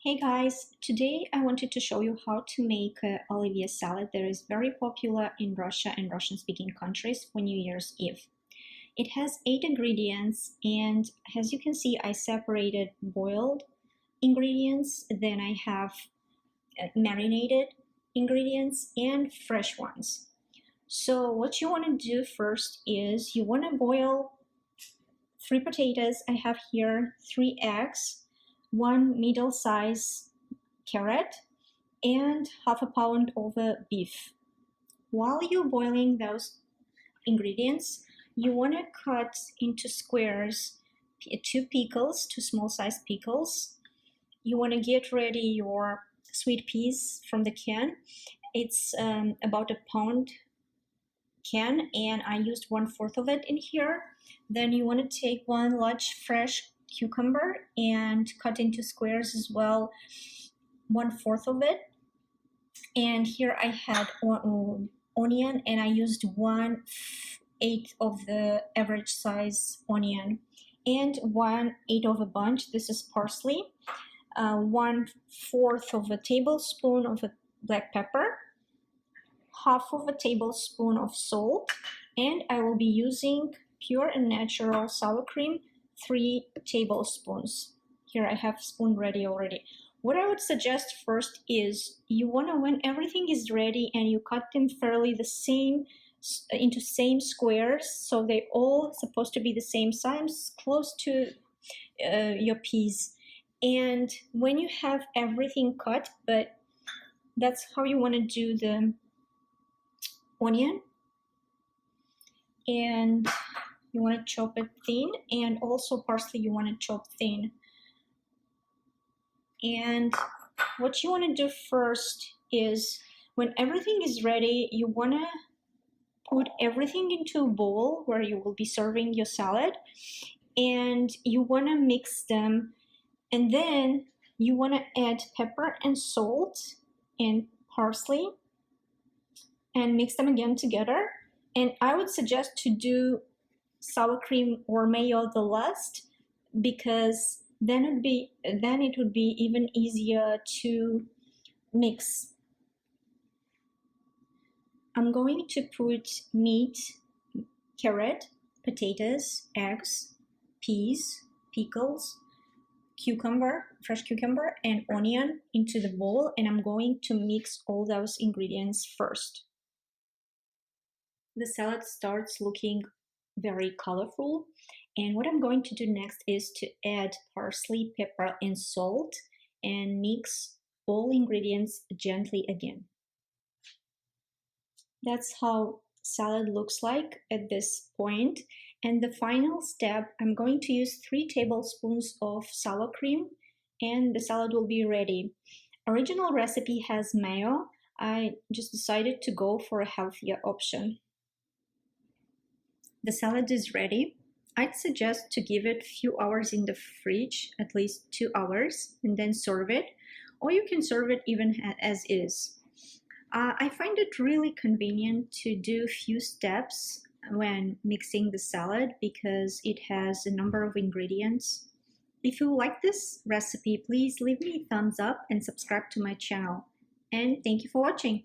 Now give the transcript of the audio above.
Hey guys, today I wanted to show you how to make Olivier salad that is very popular in Russia and Russian-speaking countries for New Year's Eve. It has 8 ingredients, and as you can see, I separated boiled ingredients, then I have marinated ingredients and fresh ones. So what you want to do first is you want to boil 3 potatoes. I have here 3 eggs, 1 middle-sized carrot, and half a pound of beef. While you're boiling those ingredients, you want to cut into squares 2 pickles, 2 small-sized pickles. You want to get ready your sweet peas from the can. It's about a pound can, and I used 1/4 of it in here. Then you want to take 1 large fresh cucumber and cut into squares as well, 1/4 of it. And here I had onion, and I used 1/8 of the average size onion, and 1/8 of a bunch. This is parsley, 1/4 of a tablespoon of a black pepper, half of a tablespoon of salt, and I will be using pure and natural sour cream, 3 tablespoons. Here I have spoon ready already. What I would suggest first is you want to, when everything is ready and you cut them fairly the same into same squares, so they all supposed to be the same size, close to your peas. And when you have everything cut, but that's how you want to do the onion, and you want to chop it thin, and also parsley you want to chop thin. And what you want to do first is, when everything is ready, you want to put everything into a bowl where you will be serving your salad, and you want to mix them, and then you want to add pepper and salt and parsley and mix them again together. And I would suggest to do sour cream or mayo the last, because then it would be even easier to mix. I'm going to put meat, carrot, potatoes, eggs, peas, pickles, cucumber, fresh cucumber, and onion into the bowl, and I'm going to mix all those ingredients first. The salad starts looking very colorful, and what I'm going to do next is to add parsley, pepper, and salt, and mix all ingredients gently again. That's how salad looks like at this point. And the final step, I'm going to use 3 tablespoons of sour cream, and the salad will be ready. Original recipe has mayo. I just decided to go for a healthier option. The salad is ready. I'd suggest to give it a few hours in the fridge, at least 2 hours, and then serve it. Or you can serve it even as is. I find it really convenient to do a few steps when mixing the salad because it has a number of ingredients. If you like this recipe, please leave me a thumbs up and subscribe to my channel. And thank you for watching.